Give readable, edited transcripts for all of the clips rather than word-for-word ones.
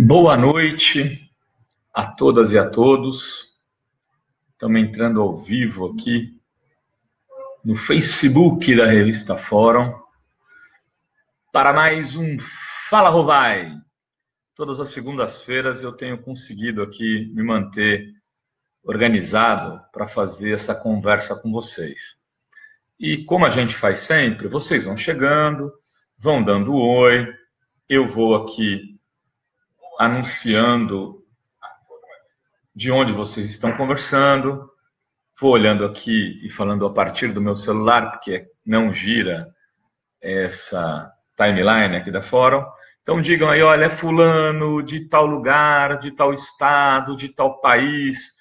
Boa noite a todas e a todos. Estamos entrando ao vivo aqui no Facebook da Revista Fórum para mais um Fala Rovai. Todas as segundas-feiras eu tenho conseguido aqui me manter organizado para fazer essa conversa com vocês. E como a gente faz sempre, vocês vão chegando, vão dando oi, eu vou aqui anunciando de onde vocês estão conversando, vou olhando aqui e falando a partir do meu celular, porque não gira essa timeline aqui da Fórum. Então digam aí, olha, é fulano de tal lugar, de tal estado, de tal país,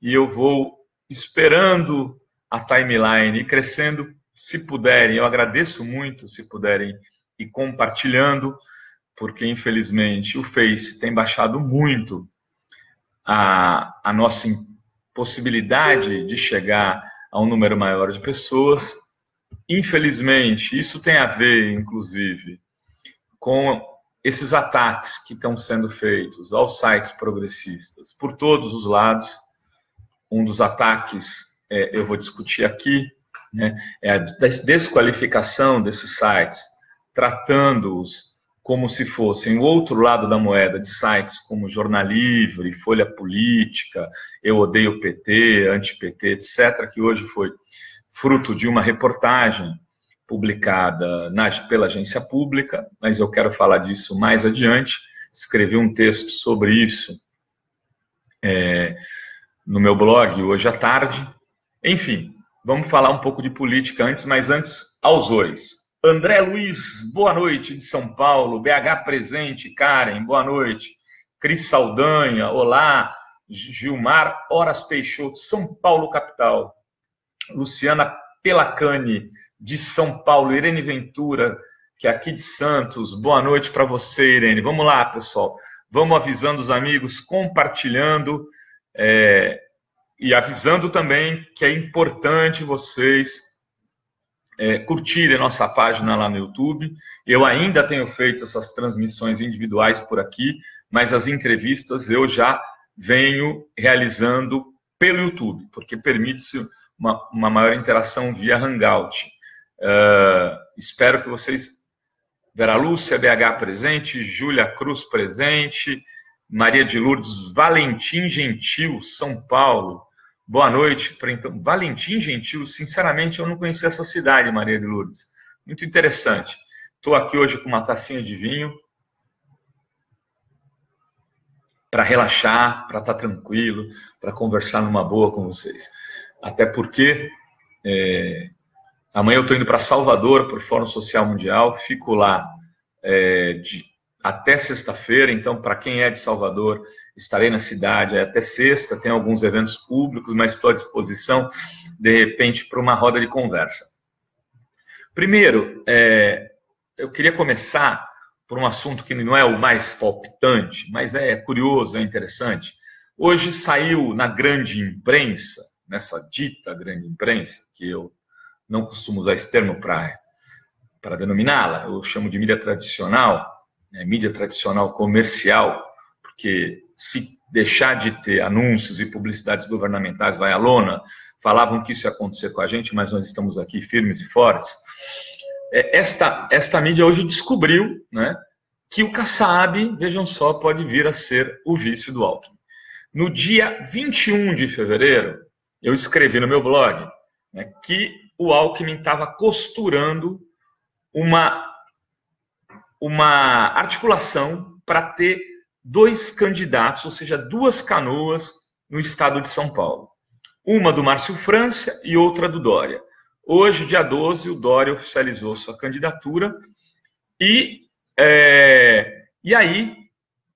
e eu vou esperando a timeline e crescendo, se puderem. Eu agradeço muito se puderem ir compartilhando, porque infelizmente o Face tem baixado muito a nossa possibilidade de chegar a um número maior de pessoas. Infelizmente, isso tem a ver, inclusive, com esses ataques que estão sendo feitos aos sites progressistas por todos os lados. Um dos ataques, eu vou discutir aqui, né, é a desqualificação desses sites, tratando-os como se fossem o outro lado da moeda de sites como Jornal Livre, Folha Política, Eu Odeio o PT, Anti-PT, etc., que hoje foi fruto de uma reportagem publicada pela agência pública, mas eu quero falar disso mais adiante. Escrevi um texto sobre isso no meu blog hoje à tarde. Enfim, vamos falar um pouco de política antes, mas antes, aos ois. André Luiz, boa noite, de São Paulo. BH presente, Karen, boa noite. Cris Saldanha, olá. Gilmar Horas Peixoto, São Paulo, capital. Luciana Pelacani, de São Paulo. Irene Ventura, que é aqui de Santos. Boa noite para você, Irene. Vamos lá, pessoal. Vamos avisando os amigos, compartilhando e avisando também que é importante vocês curtirem a nossa página lá no YouTube. Eu ainda tenho feito essas transmissões individuais por aqui, mas as entrevistas eu já venho realizando pelo YouTube, porque permite-se uma maior interação via Hangout. Espero que vocês... Vera Lúcia, BH presente, Júlia Cruz presente, Maria de Lourdes, Valentim Gentil, São Paulo. Boa noite. Então, Valentim Gentil, sinceramente eu não conhecia essa cidade, Maria de Lourdes. Muito interessante. Estou aqui hoje com uma tacinha de vinho para relaxar, para estar tranquilo, para conversar numa boa com vocês. Até porque amanhã eu estou indo para Salvador, para o Fórum Social Mundial, fico lá até sexta-feira, então para quem é de Salvador, estarei na cidade até sexta, tem alguns eventos públicos, mas estou à disposição, de repente, para uma roda de conversa. Primeiro, eu queria começar por um assunto que não é o mais palpitante, mas é curioso, é interessante. Hoje saiu na grande imprensa, nessa dita grande imprensa, que eu não costumo usar esse termo para denominá-la, eu chamo de mídia tradicional, mídia tradicional comercial, porque se deixar de ter anúncios e publicidades governamentais vai à lona. Falavam que isso ia acontecer com a gente, mas nós estamos aqui firmes e fortes. Esta mídia hoje descobriu, né, que o Kassab, vejam só, pode vir a ser o vice do Alckmin. No dia 21 de fevereiro, eu escrevi no meu blog, né, que o Alckmin estava costurando uma articulação para ter dois candidatos, ou seja, duas canoas no estado de São Paulo. Uma do Márcio França e outra do Dória. Hoje, dia 12, o Dória oficializou sua candidatura e aí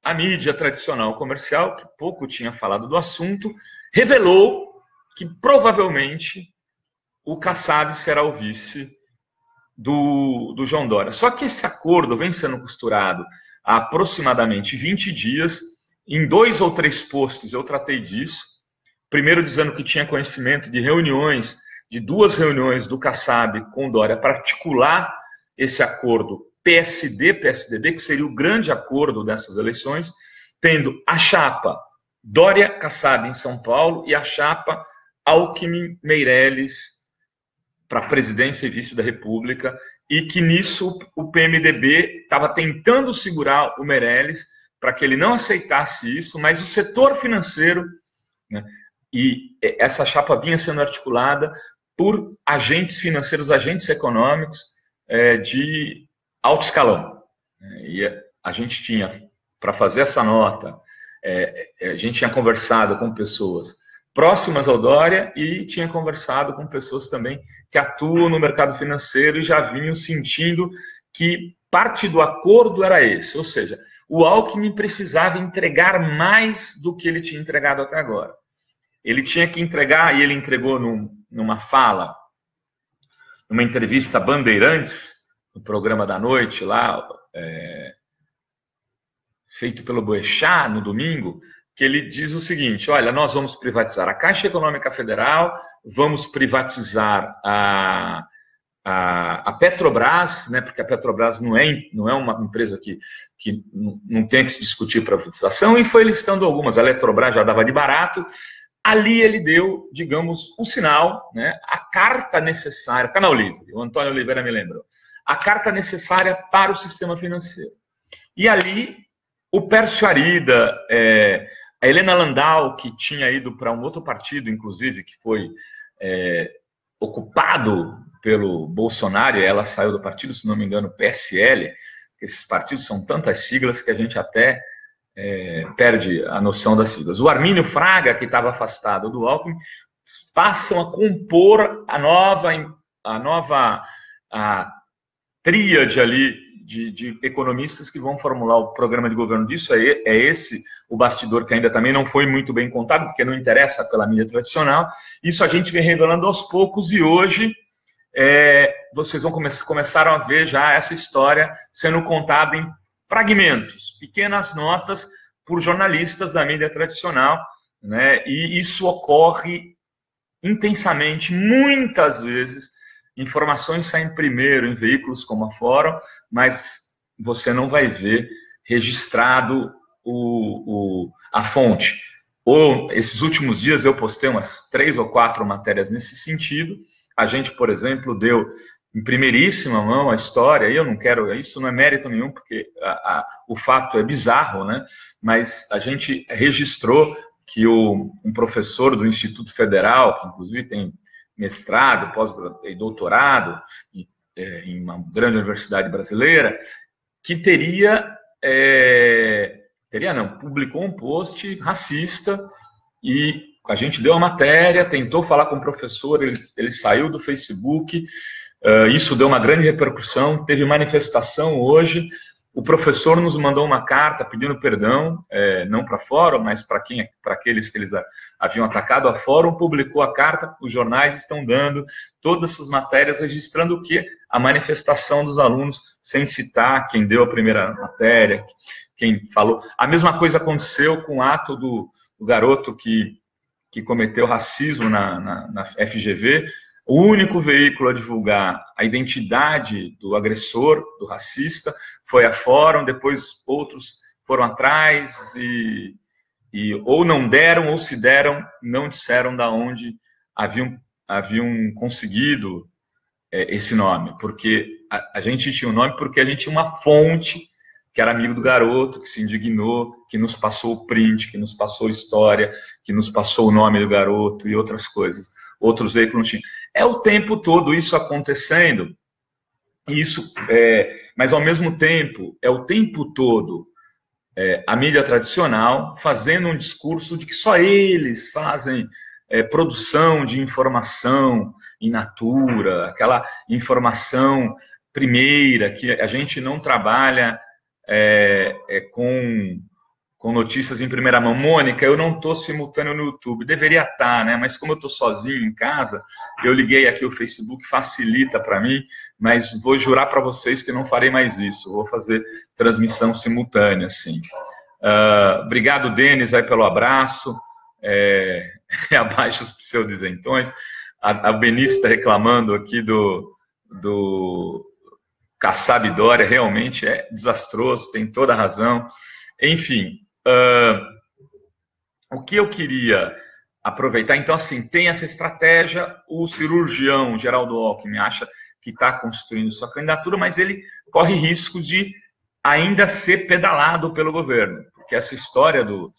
a mídia tradicional comercial, que pouco tinha falado do assunto, revelou que provavelmente o Kassab será o vice do João Dória. Só que esse acordo vem sendo costurado há aproximadamente 20 dias. Em 2 ou 3 posts eu tratei disso. Primeiro dizendo que tinha conhecimento de 2 reuniões do Kassab com o Dória para articular esse acordo PSD-PSDB, que seria o grande acordo dessas eleições. tendo a chapa Dória Kassab em São Paulo e a chapa Alckmin Meirelles para a presidência e vice da República, e que nisso o PMDB estava tentando segurar o Meirelles para que ele não aceitasse isso, mas o setor financeiro, né, e essa chapa vinha sendo articulada por agentes financeiros, agentes econômicos de alto escalão. E a gente tinha, para fazer essa nota, a gente tinha conversado com pessoas próximas ao Dória e tinha conversado com pessoas também que atuam no mercado financeiro e já vinham sentindo que parte do acordo era esse, ou seja, o Alckmin precisava entregar mais do que ele tinha entregado até agora. Ele tinha que entregar, e ele entregou numa fala, numa entrevista a Bandeirantes, no programa da noite lá, feito pelo Boechat no domingo, que ele diz o seguinte: olha, nós vamos privatizar a Caixa Econômica Federal, vamos privatizar a Petrobras, né, porque a Petrobras não é uma empresa que não tem que se discutir privatização, e foi listando algumas. A Eletrobras já dava de barato. Ali ele deu, digamos, o sinal, né, a carta necessária, Canal Livre, o Antônio Oliveira me lembrou, a carta necessária para o sistema financeiro. E ali o Pércio Arida, a Helena Landau, que tinha ido para um outro partido, inclusive, que foi ocupado pelo Bolsonaro, e ela saiu do partido, se não me engano, PSL, esses partidos são tantas siglas que a gente até perde a noção das siglas. O Armínio Fraga, que estava afastado do Alckmin, passam a compor a nova tríade ali de economistas que vão formular o programa de governo disso. É esse o bastidor que ainda também não foi muito bem contado, porque não interessa pela mídia tradicional. Isso a gente vem revelando aos poucos, e hoje vocês vão começaram a ver já essa história sendo contada em fragmentos, pequenas notas por jornalistas da mídia tradicional, né? E isso ocorre intensamente, muitas vezes. Informações saem primeiro em veículos como a Fórum, mas você não vai ver registrado a fonte. Esses últimos dias eu postei umas 3 ou 4 matérias nesse sentido. A gente, por exemplo, deu em primeiríssima mão a história, e eu não quero, isso não é mérito nenhum, porque o fato é bizarro, né? Mas a gente registrou que um professor do Instituto Federal, que inclusive tem mestrado, e doutorado em uma grande universidade brasileira, que publicou um post racista, e a gente deu a matéria, tentou falar com o professor, ele saiu do Facebook, isso deu uma grande repercussão, teve manifestação hoje. O professor nos mandou uma carta pedindo perdão, não para a Fórum, mas para aqueles que eles haviam atacado. A Fórum publicou a carta, os jornais estão dando todas essas matérias, registrando o que? A manifestação dos alunos, sem citar quem deu a primeira matéria, quem falou. A mesma coisa aconteceu com o ato do garoto que cometeu racismo na FGV. O único veículo a divulgar a identidade do agressor, do racista, foi a Fórum. Depois outros foram atrás e ou não deram, ou se deram, não disseram de onde haviam conseguido esse nome. Porque a gente tinha o nome porque a gente tinha uma fonte que era amigo do garoto, que se indignou, que nos passou o print, que nos passou a história, que nos passou o nome do garoto e outras coisas. Outros veículos não tinham. É o tempo todo isso acontecendo, mas ao mesmo tempo, é o tempo todo a mídia tradicional fazendo um discurso de que só eles fazem produção de informação in natura, aquela informação primeira, que a gente não trabalha com notícias em primeira mão. Mônica, eu não estou simultâneo no YouTube, deveria estar, né? Mas como eu estou sozinho em casa, eu liguei aqui o Facebook, facilita para mim, mas vou jurar para vocês que não farei mais isso, vou fazer transmissão simultânea, sim. Obrigado, Denis, aí pelo abraço, abaixo os pseudisentões. A Benice está reclamando aqui do Kassab Dória, realmente é desastroso, tem toda a razão. Enfim, O que eu queria aproveitar, então, assim, tem essa estratégia, o cirurgião Geraldo Alckmin acha que está construindo sua candidatura, mas ele corre risco de ainda ser pedalado pelo governo, porque essa história do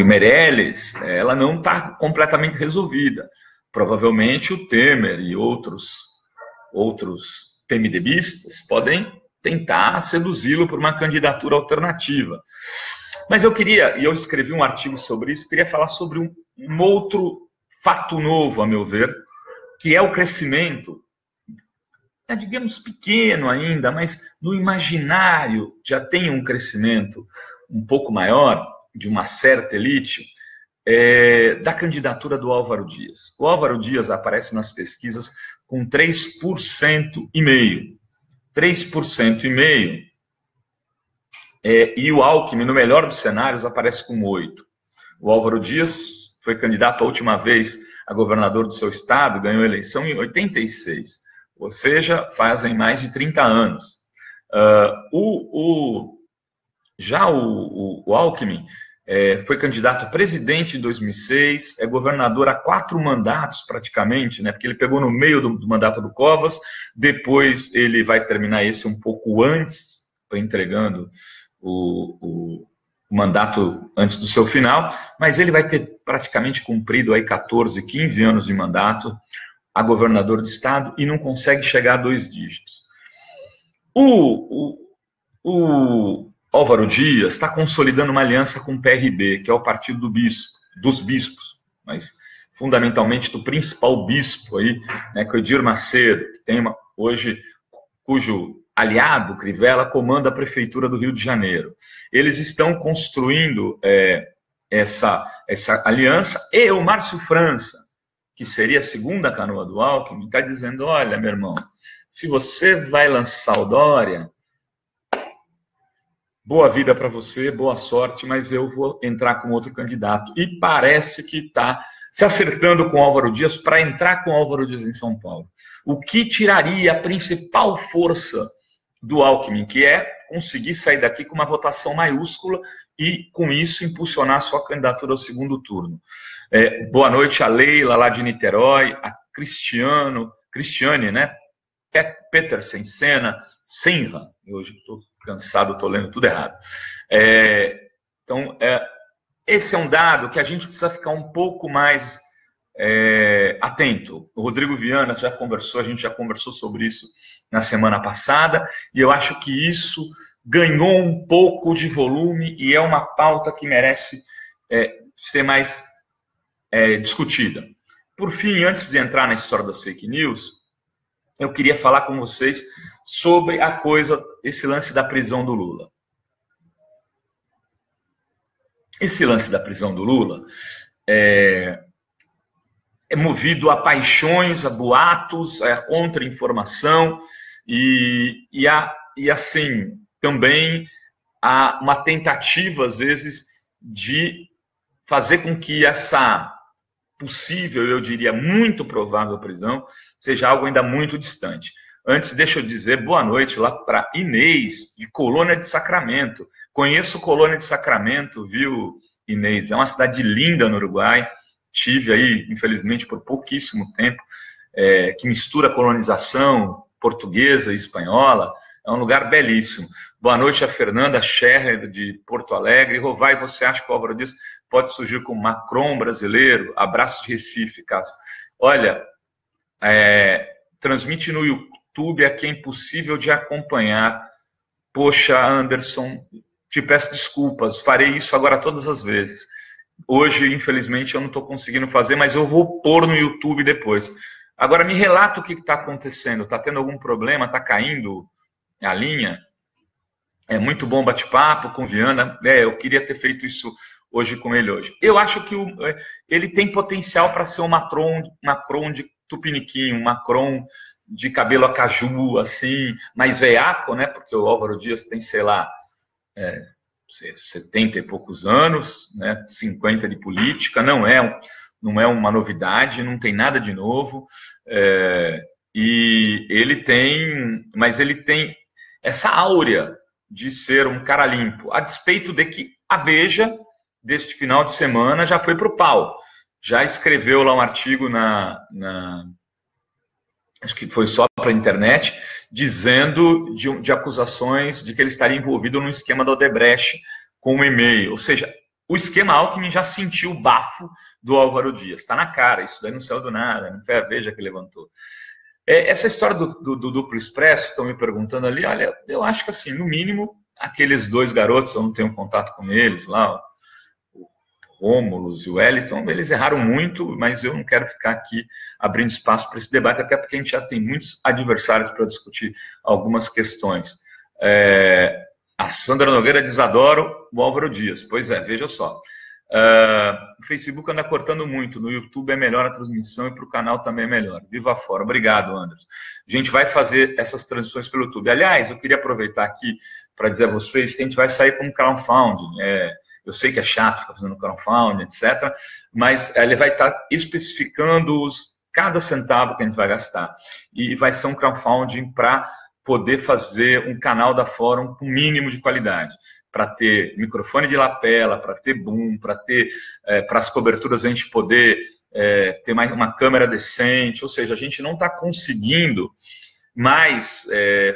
Meirelles, ela não está completamente resolvida. Provavelmente o Temer e outros PMDBistas podem tentar seduzi-lo por uma candidatura alternativa. Mas eu queria, e eu escrevi um artigo sobre isso, queria falar sobre um outro fato novo, a meu ver, que é o crescimento, digamos, pequeno ainda, mas no imaginário já tem um crescimento um pouco maior, de uma certa elite, da candidatura do Álvaro Dias. O Álvaro Dias aparece nas pesquisas com 3,5%. 3,5%. E o Alckmin, no melhor dos cenários, aparece com 8%. O Álvaro Dias foi candidato a última vez a governador do seu estado, ganhou a eleição em 86, ou seja, fazem mais de 30 anos. Já o Alckmin foi candidato a presidente em 2006, é governador há 4 mandatos praticamente, né, porque ele pegou no meio do mandato do Covas, depois ele vai terminar esse um pouco antes, foi entregando o mandato antes do seu final, mas ele vai ter praticamente cumprido aí 14, 15 anos de mandato a governador do estado e não consegue chegar a 2 dígitos. O Álvaro Dias está consolidando uma aliança com o PRB, que é o partido dos bispos, mas fundamentalmente do principal bispo aí, né, que é o Edir Macedo, que tem hoje, cujo aliado, Crivella, comanda a prefeitura do Rio de Janeiro. Eles estão construindo essa aliança, e o Márcio França, que seria a segunda canoa do Alckmin, está dizendo, olha, meu irmão, se você vai lançar o Dória, boa vida para você, boa sorte, mas eu vou entrar com outro candidato. E parece que está se acertando com o Álvaro Dias para entrar com o Álvaro Dias em São Paulo. O que tiraria a principal força do Alckmin, que é conseguir sair daqui com uma votação maiúscula e, com isso, impulsionar sua candidatura ao segundo turno. Boa noite a Leila, lá de Niterói, a Cristiane, né? Petersen, Senra, hoje estou cansado, estou lendo tudo errado. Então, esse é um dado que a gente precisa ficar um pouco mais atento. O Rodrigo Viana a gente já conversou sobre isso na semana passada, e eu acho que isso ganhou um pouco de volume e é uma pauta que merece ser mais discutida. Por fim, antes de entrar na história das fake news, eu queria falar com vocês sobre esse lance da prisão do Lula. Esse lance da prisão do Lula é movido a paixões, a boatos, a contra-informação e assim, também há uma tentativa, às vezes, de fazer com que essa possível, eu diria, muito provável prisão seja algo ainda muito distante. Antes, deixa eu dizer boa noite lá para Inês, de Colônia de Sacramento. Conheço Colônia de Sacramento, viu, Inês? É uma cidade linda no Uruguai. Tive aí, infelizmente, por pouquíssimo tempo, que mistura colonização portuguesa e espanhola. É um lugar belíssimo. Boa noite a Fernanda Scherrer, de Porto Alegre. Rovai, você acha que o Álvaro Dias pode surgir como Macron brasileiro? Abraço de Recife, Cássio. Olha, transmite no YouTube, aqui é impossível de acompanhar. Poxa, Anderson, te peço desculpas, farei isso agora todas as vezes. Hoje, infelizmente, eu não estou conseguindo fazer, mas eu vou pôr no YouTube depois. Agora, me relata o que está acontecendo. Está tendo algum problema? Está caindo a linha? É muito bom bate-papo com o Viana. Eu queria ter feito isso hoje com ele hoje. Eu acho que ele tem potencial para ser um Macron de tupiniquim, um Macron de cabelo a caju, assim, mais veaco, né? Porque o Álvaro Dias tem, sei lá, 70 e poucos anos, né? 50 de política, não é uma novidade, não tem nada de novo. E ele tem essa áurea de ser um cara limpo, a despeito de que a Veja, deste final de semana, já foi para o pau. Já escreveu lá um artigo acho que foi só para a internet, dizendo de acusações de que ele estaria envolvido no esquema da Odebrecht com um e-mail. Ou seja, o esquema Alckmin já sentiu o bafo do Álvaro Dias. Está na cara, isso daí não saiu do nada, não foi a Veja que levantou. Essa história do duplo expresso, estão me perguntando ali, olha, eu acho que assim, no mínimo, aqueles dois garotos, eu não tenho contato com eles lá, o Rômulus e o Wellington, eles erraram muito, mas eu não quero ficar aqui abrindo espaço para esse debate, até porque a gente já tem muitos adversários para discutir algumas questões. A Sandra Nogueira diz, adoro o Álvaro Dias. Pois é, veja só. O Facebook anda cortando muito, no YouTube é melhor a transmissão e para o canal também é melhor. Viva fora. Obrigado, Anderson. A gente vai fazer essas transições pelo YouTube. Aliás, eu queria aproveitar aqui para dizer a vocês que a gente vai sair com um crowdfunding. Eu sei que é chato ficar fazendo crowdfunding, etc., mas ele vai estar especificando cada centavo que a gente vai gastar. E vai ser um crowdfunding para poder fazer um canal da Fórum com mínimo de qualidade, para ter microfone de lapela, para ter boom, para ter, para as coberturas a gente poder ter mais uma câmera decente, ou seja, a gente não está conseguindo mais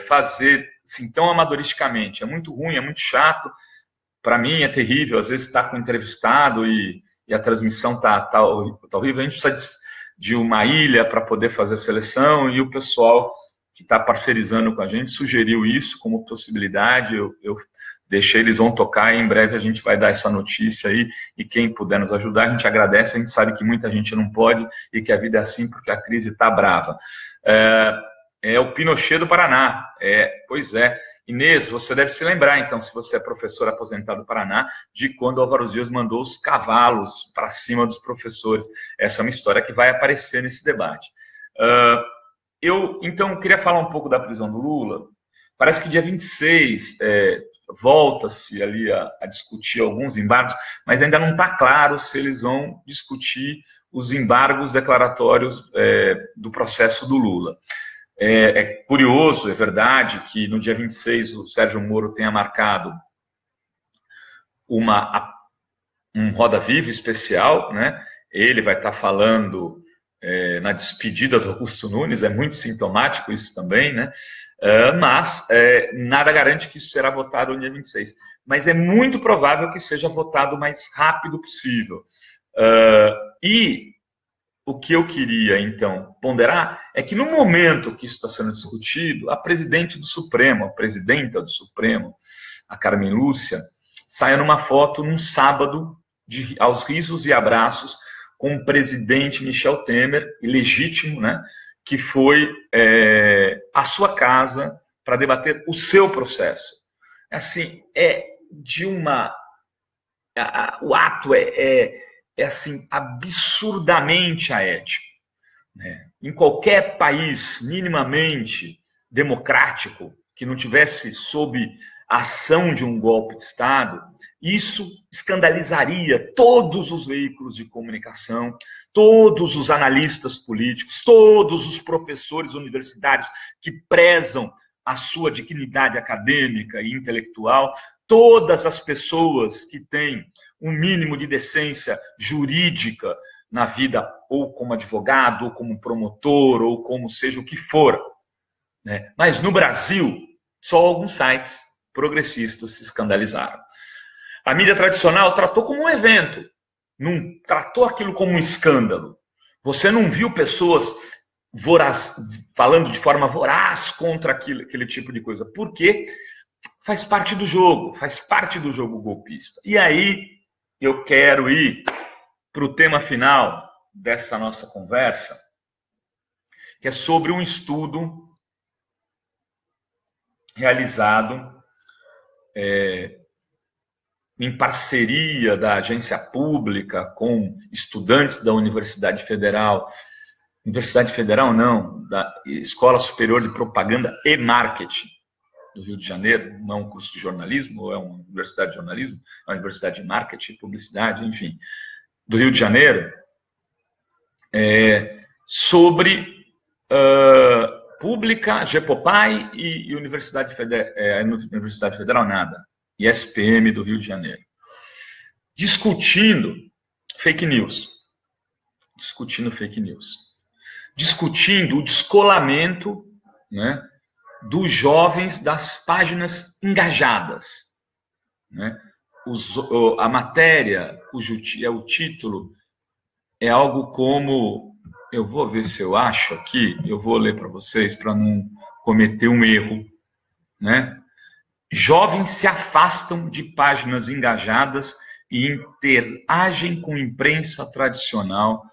fazer assim, tão amadoristicamente. É muito ruim, é muito chato, para mim é terrível, às vezes está com o entrevistado e a transmissão está horrível, a gente precisa de uma ilha para poder fazer a seleção, e o pessoal que está parcerizando com a gente sugeriu isso como possibilidade, eu deixei, eles vão tocar, e em breve a gente vai dar essa notícia aí, e quem puder nos ajudar, a gente agradece, a gente sabe que muita gente não pode, e que a vida é assim porque a crise está brava. É o Pinochet do Paraná, pois é. Inês, você deve se lembrar, então, se você é professor aposentado do Paraná, de quando o Álvaro Dias mandou os cavalos para cima dos professores. Essa é uma história que vai aparecer nesse debate. Então, queria falar um pouco da prisão do Lula. Parece que dia 26 volta-se ali a discutir alguns embargos, mas ainda não está claro se eles vão discutir os embargos declaratórios do processo do Lula. É curioso, é verdade, que no dia 26 o Sérgio Moro tenha marcado um Roda Viva especial, né? Ele vai estar falando na despedida do Augusto Nunes, é muito sintomático isso também, né? Mas nada garante que isso será votado no dia 26. Mas é muito provável que seja votado o mais rápido possível. E o que eu queria, então, ponderar é que no momento que isso está sendo discutido, a presidente do Supremo, a presidenta do Supremo, a Carmen Lúcia, saia numa foto num sábado, aos risos e abraços, com o presidente Michel Temer, ilegítimo, né, que foi à sua casa para debater o seu processo. Assim, o ato é assim, absurdamente aético. Né? Em qualquer país minimamente democrático, que não tivesse sob a ação de um golpe de Estado, isso escandalizaria todos os veículos de comunicação, todos os analistas políticos, todos os professores universitários que prezam a sua dignidade acadêmica e intelectual, todas as pessoas que têm um mínimo de decência jurídica na vida, ou como advogado, ou como promotor, ou como seja o que for. Né? Mas no Brasil, só alguns sites progressistas se escandalizaram. A mídia tradicional tratou como um evento, não tratou aquilo como um escândalo. Você não viu pessoas falando de forma voraz contra aquele tipo de coisa. Por quê? Faz parte do jogo golpista. E aí, eu quero ir para o tema final dessa nossa conversa, que é sobre um estudo realizado em parceria da agência pública com estudantes da Universidade Federal não, da Escola Superior de Propaganda e Marketing do Rio de Janeiro, não é um curso de jornalismo, ou é uma universidade de jornalismo, é uma universidade de marketing, publicidade, enfim, do Rio de Janeiro, sobre Pública, Jepopai e Universidade Federal nada. E SPM do Rio de Janeiro. Discutindo fake news. Discutindo o descolamento, né, dos jovens das páginas engajadas. Né? A matéria, o título, é algo como... Eu vou ver se eu acho aqui, eu vou ler para vocês para não cometer um erro. Né? Jovens se afastam de páginas engajadas e interagem com imprensa tradicional,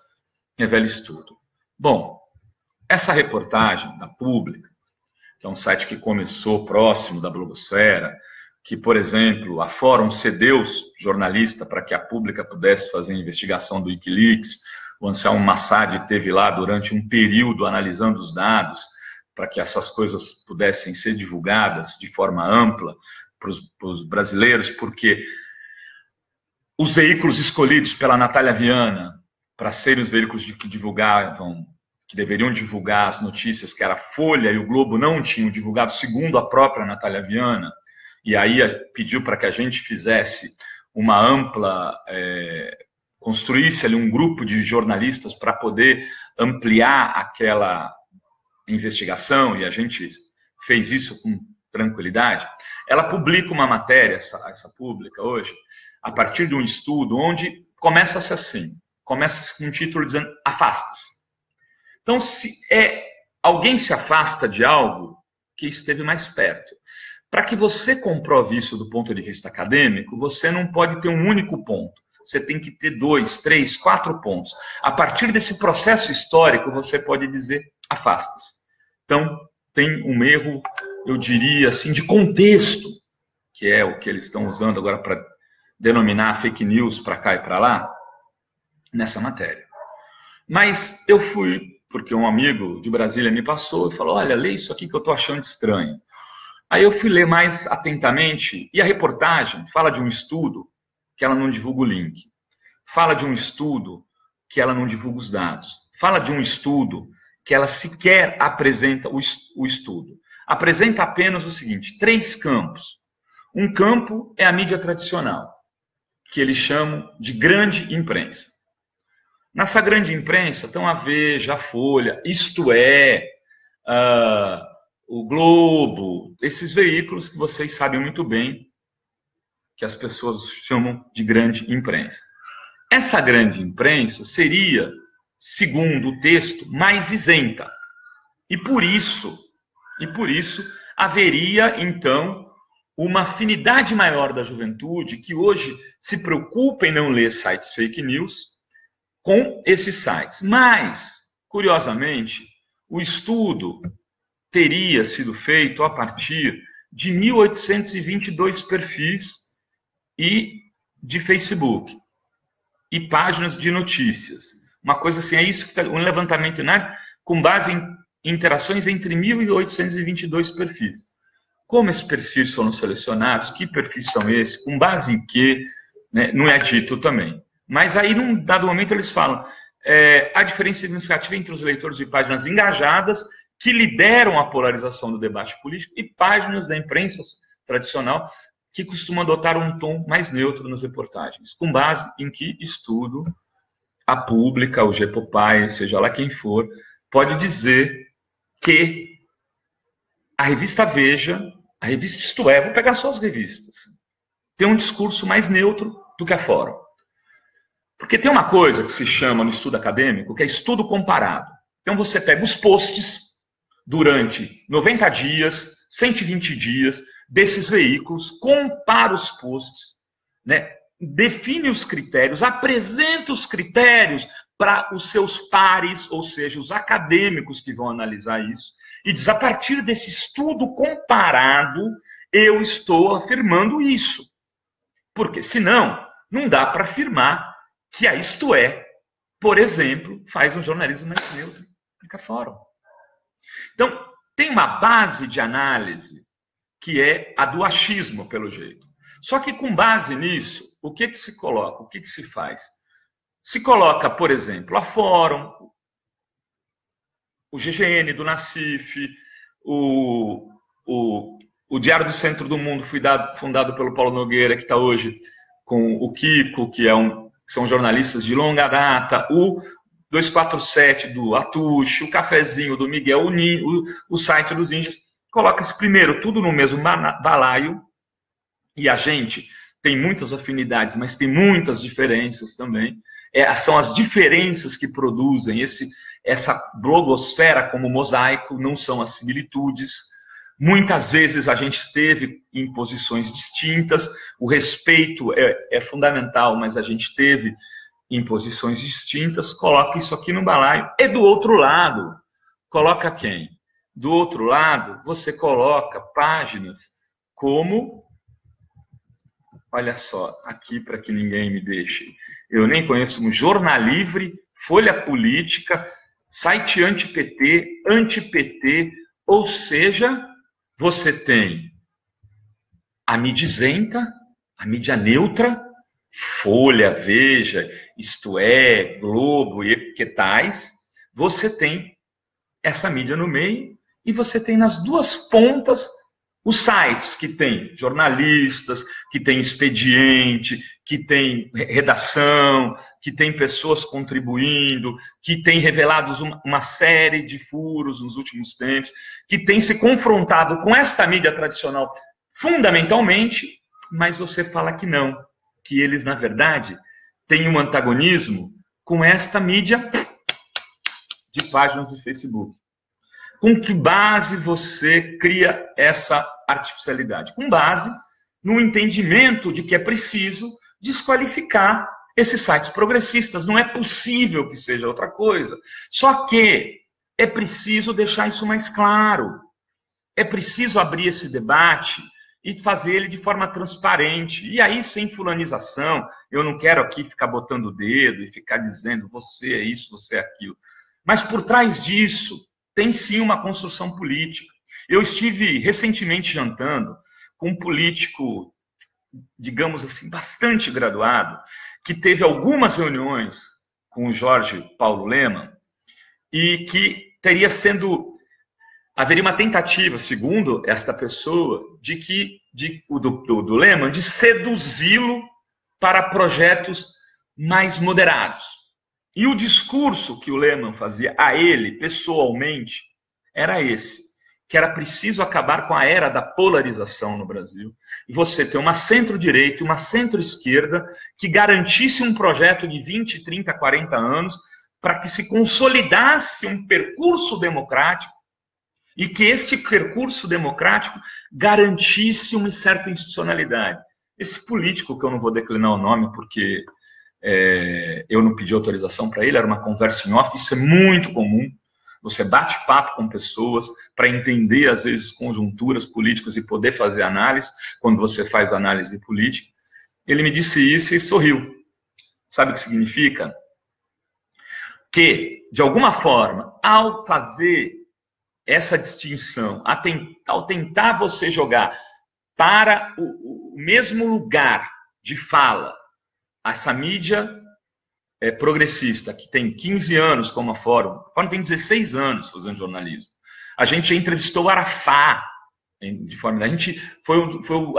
revela estudo. Bom, essa reportagem da Pública, que é um site que começou próximo da blogosfera, que, por exemplo, a Fórum cedeu jornalista para que a Pública pudesse fazer a investigação do Wikileaks. O Anselmo Massad esteve lá durante um período analisando os dados para que essas coisas pudessem ser divulgadas de forma ampla para os brasileiros, porque os veículos escolhidos pela Natália Viana para serem os veículos que divulgavam, que deveriam divulgar as notícias, que era a Folha e o Globo, não tinham divulgado, segundo a própria Natália Viana, e aí pediu para que a gente fizesse uma ampla... construísse ali um grupo de jornalistas para poder ampliar aquela investigação, e a gente fez isso com tranquilidade. Ela publica uma matéria, essa Pública hoje, a partir de um estudo onde começa-se assim, começa-se com um título dizendo afasta-se. Então, se alguém se afasta de algo que esteve mais perto. Para que você comprove isso do ponto de vista acadêmico, você não pode ter um único ponto. Você tem que ter 2, 3, 4 pontos. A partir desse processo histórico, você pode dizer afasta-se. Então, tem um erro, eu diria assim, de contexto, que é o que eles estão usando agora para denominar fake news para cá e para lá, nessa matéria. Mas eu fui, porque um amigo de Brasília me passou e falou, olha, lê isso aqui que eu estou achando estranho. Aí eu fui ler mais atentamente, e a reportagem fala de um estudo que ela não divulga o link. Fala de um estudo que ela não divulga os dados. Fala de um estudo que ela sequer apresenta o estudo. Apresenta apenas o seguinte, 3 campos. Um campo é a mídia tradicional, que eles chamam de grande imprensa. Nessa grande imprensa estão a Veja, a Folha, Isto É, o Globo, esses veículos que vocês sabem muito bem, que as pessoas chamam de grande imprensa. Essa grande imprensa seria, segundo o texto, mais isenta. E por isso haveria, então, uma afinidade maior da juventude que hoje se preocupa em não ler sites fake news com esses sites. Mas, curiosamente, o estudo teria sido feito a partir de 1.822 perfis e de Facebook e páginas de notícias. Uma coisa assim, é isso que está um levantamento com base em interações entre 1.822 perfis. Como esses perfis foram selecionados, que perfis são esses, com base em quê, né, não é dito também. Mas aí, num dado momento, eles falam a diferença significativa entre os leitores de páginas engajadas, que lideram a polarização do debate político, e páginas da imprensa tradicional, que costumam adotar um tom mais neutro nas reportagens. Com base em que estudo a Pública, o Jepopai, seja lá quem for, pode dizer que a revista Veja, a revista Isto É, vou pegar só as revistas, tem um discurso mais neutro do que a Fórum. Porque tem uma coisa que se chama no estudo acadêmico, que é estudo comparado. Então você pega os posts durante 90 dias, 120 dias, desses veículos, compara os posts, né, define os critérios, apresenta os critérios para os seus pares, ou seja, os acadêmicos que vão analisar isso, e diz, a partir desse estudo comparado, eu estou afirmando isso. Porque, senão, não dá para afirmar que a Isto É, por exemplo, faz um jornalismo mais neutro que a Fórum. Então, tem uma base de análise que é a do achismo, pelo jeito. Só que com base nisso, o que se coloca, o que se faz? Se coloca, por exemplo, a Fórum, o GGN do Nassif, o Diário do Centro do Mundo foi fundado pelo Paulo Nogueira, que está hoje com o Kiko, que são jornalistas de longa data, o 247 do Atush, o Cafezinho do Miguel, o site dos Ninjas. Coloca-se primeiro tudo no mesmo balaio, e a gente tem muitas afinidades, mas tem muitas diferenças também. São as diferenças que produzem essa blogosfera como mosaico, não são as similitudes. Muitas vezes a gente esteve em posições distintas, o respeito é fundamental, mas a gente esteve em posições distintas. Coloca isso aqui no balaio. E do outro lado, coloca quem? Do outro lado, você coloca páginas como... Olha só, aqui para que ninguém me deixe. Eu nem conheço Jornal Livre, Folha Política, site anti-PT, anti-PT, ou seja, você tem a mídia isenta, a mídia neutra, Folha, Veja, Isto É, Globo e que tais. Você tem essa mídia no meio e você tem nas duas pontas os sites que tem jornalistas, que tem expediente, que tem redação, que tem pessoas contribuindo, que tem revelados uma série de furos nos últimos tempos, que tem se confrontado com esta mídia tradicional fundamentalmente, mas você fala que não, que eles, na verdade, têm um antagonismo com esta mídia de páginas de Facebook. Com que base você cria essa artificialidade? Com base no entendimento de que é preciso desqualificar esses sites progressistas. Não é possível que seja outra coisa. Só que é preciso deixar isso mais claro. É preciso abrir esse debate e fazer ele de forma transparente. E aí, sem fulanização, eu não quero aqui ficar botando o dedo e ficar dizendo você é isso, você é aquilo. Mas por trás disso, tem sim uma construção política. Eu estive recentemente jantando com um político, digamos assim, bastante graduado, que teve algumas reuniões com o Jorge Paulo Lemann e que haveria uma tentativa, segundo esta pessoa, do Lemann, de seduzi-lo para projetos mais moderados. E o discurso que o Lemann fazia a ele, pessoalmente, era esse, que era preciso acabar com a era da polarização no Brasil, e você ter uma centro-direita e uma centro-esquerda que garantisse um projeto de 20, 30, 40 anos para que se consolidasse um percurso democrático e que este percurso democrático garantisse uma certa institucionalidade. Esse político, que eu não vou declinar o nome porque eu não pedi autorização para ele, era uma conversa em off, isso é muito comum. Você bate papo com pessoas para entender, às vezes, conjunturas políticas e poder fazer análise, quando você faz análise política. Ele me disse isso e sorriu. Sabe o que significa? Que, de alguma forma, ao fazer essa distinção, ao tentar você jogar para o mesmo lugar de fala, essa mídia progressista, que tem 15 anos como a Fórum tem 16 anos fazendo jornalismo. A gente já entrevistou o Arafat, a gente foi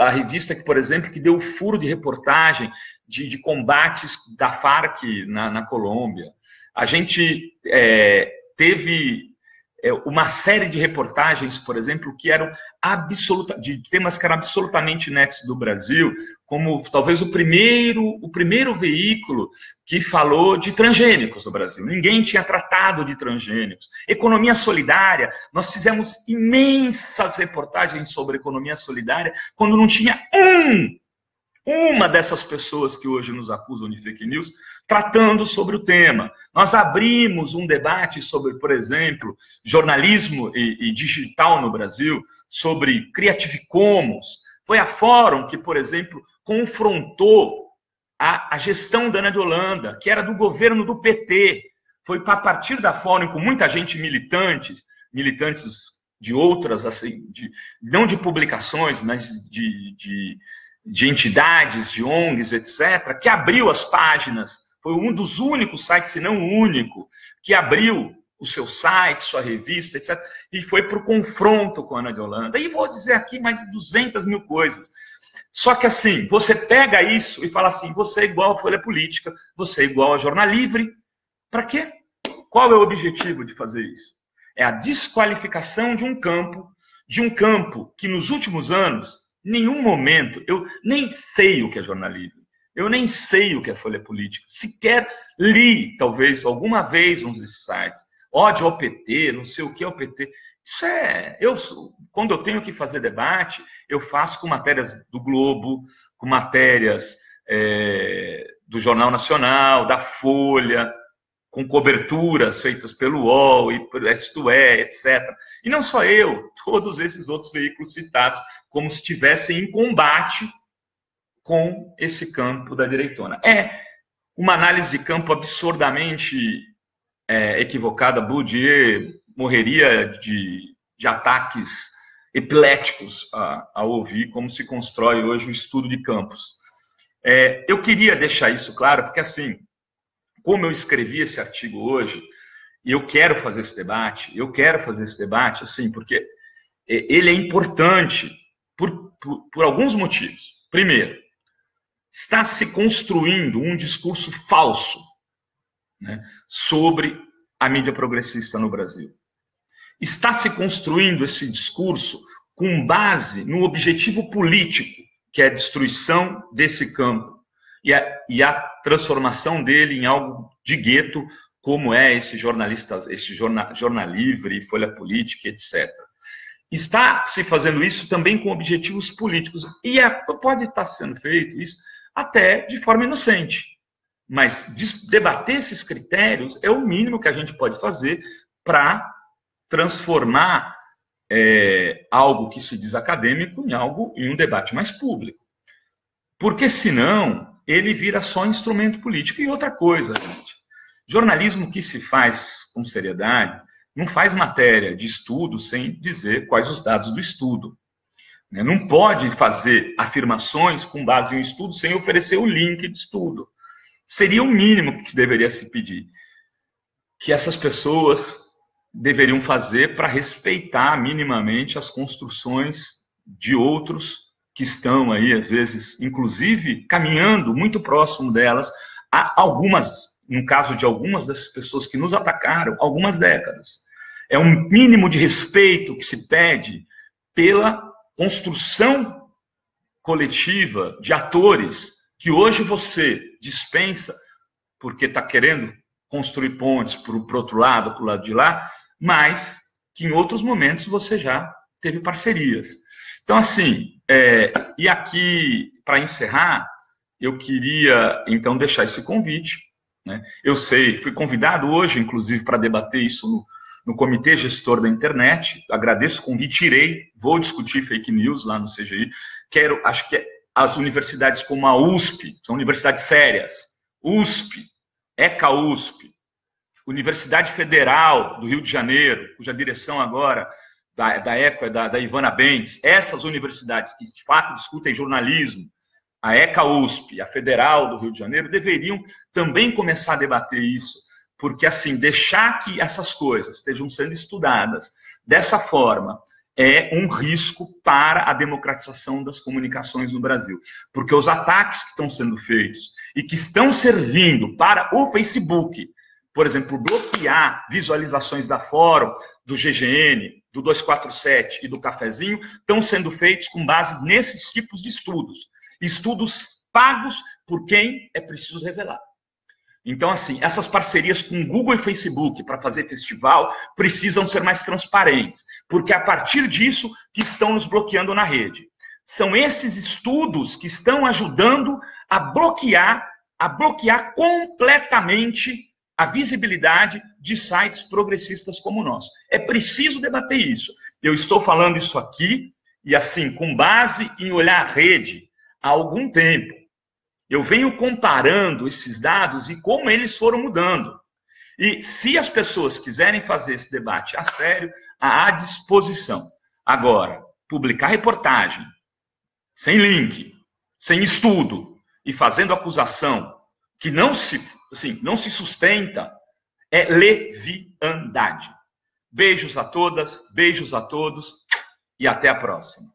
a revista que, por exemplo, que deu o furo de reportagem de combates da Farc na Colômbia. A gente teve uma série de reportagens, por exemplo, que eram de temas que eram absolutamente inéditos do Brasil, como talvez o primeiro veículo que falou de transgênicos no Brasil. Ninguém tinha tratado de transgênicos. Economia solidária, nós fizemos imensas reportagens sobre economia solidária quando não tinha uma dessas pessoas que hoje nos acusam de fake news, tratando sobre o tema. Nós abrimos um debate sobre, por exemplo, jornalismo e digital no Brasil, sobre Creative Commons. Foi a Fórum que, por exemplo, confrontou a gestão da Ana de Holanda, que era do governo do PT. Foi a partir da Fórum, com muita gente militantes de outras, assim, não de publicações, mas de entidades, de ONGs, etc., que abriu as páginas, foi um dos únicos sites, se não o único, que abriu o seu site, sua revista, etc. E foi para o confronto com a Ana de Holanda. E vou dizer aqui mais 200 mil coisas. Só que assim, você pega isso e fala assim, você é igual à Folha Política, você é igual a Jornal Livre. Para quê? Qual é o objetivo de fazer isso? É a desqualificação de um campo que nos últimos anos, em nenhum momento, eu nem sei o que é Jornal Livre, eu nem sei o que é Folha Política, sequer li, talvez, alguma vez uns desses sites, ódio ao PT, não sei o que é o PT. Isso é... quando eu tenho que fazer debate, eu faço com matérias do Globo, com matérias do Jornal Nacional, da Folha, com coberturas feitas pelo UOL e pelo Isto É, etc. E não só eu, todos esses outros veículos citados, como se estivessem em combate com esse campo da direitona. É uma análise de campo absurdamente equivocada. Bourdieu morreria de ataques epiléticos a ouvir como se constrói hoje o estudo de campos. Eu queria deixar isso claro, porque assim, como eu escrevi esse artigo hoje, e eu quero fazer esse debate, assim, porque ele é importante por alguns motivos. Primeiro, está se construindo um discurso falso, né, sobre a mídia progressista no Brasil. Está se construindo esse discurso com base no objetivo político, que é a destruição desse campo e a transformação dele em algo de gueto, como é esse Jornal Livre, Folha Política, etc. Está se fazendo isso também com objetivos políticos. E pode estar sendo feito isso até de forma inocente. Mas debater esses critérios é o mínimo que a gente pode fazer para transformar algo que se diz acadêmico em um debate mais público. Porque senão ele vira só instrumento político. E outra coisa, gente, jornalismo que se faz com seriedade não faz matéria de estudo sem dizer quais os dados do estudo. Não pode fazer afirmações com base em um estudo sem oferecer o link de estudo. Seria o mínimo que deveria se pedir, que essas pessoas deveriam fazer para respeitar minimamente as construções de outros que estão aí, às vezes, inclusive, caminhando muito próximo delas, há no caso de algumas dessas pessoas que nos atacaram, algumas décadas. É um mínimo de respeito que se pede pela construção coletiva de atores que hoje você dispensa porque está querendo construir pontes para o outro lado, para o lado de lá, mas que em outros momentos você já teve parcerias. Então, assim, e aqui, para encerrar, eu queria, então, deixar esse convite, né? Eu sei, fui convidado hoje, inclusive, para debater isso no Comitê Gestor da Internet. Agradeço o convite, vou discutir fake news lá no CGI. Acho que as universidades como a USP, são universidades sérias, USP, ECA-USP, Universidade Federal do Rio de Janeiro, cuja direção agora da ECA é da Ivana Bentes, essas universidades que de fato discutem jornalismo, a ECA-USP, a Federal do Rio de Janeiro, deveriam também começar a debater isso, porque assim, deixar que essas coisas estejam sendo estudadas dessa forma é um risco para a democratização das comunicações no Brasil. Porque os ataques que estão sendo feitos e que estão servindo para o Facebook, por exemplo, bloquear visualizações da Fórum, do GGN, do 247 e do Cafezinho, estão sendo feitos com base nesses tipos de estudos. Estudos pagos por quem é preciso revelar. Então, assim, essas parcerias com Google e Facebook para fazer festival precisam ser mais transparentes, porque é a partir disso que estão nos bloqueando na rede. São esses estudos que estão ajudando a bloquear completamente a visibilidade de sites progressistas como o nosso. É preciso debater isso. Eu estou falando isso aqui, e assim, com base em olhar a rede há algum tempo. Eu venho comparando esses dados e como eles foram mudando. E se as pessoas quiserem fazer esse debate a sério, à disposição. Agora, publicar reportagem, sem link, sem estudo, e fazendo acusação que não se sustenta, é leviandade. Beijos a todas, beijos a todos e até a próxima.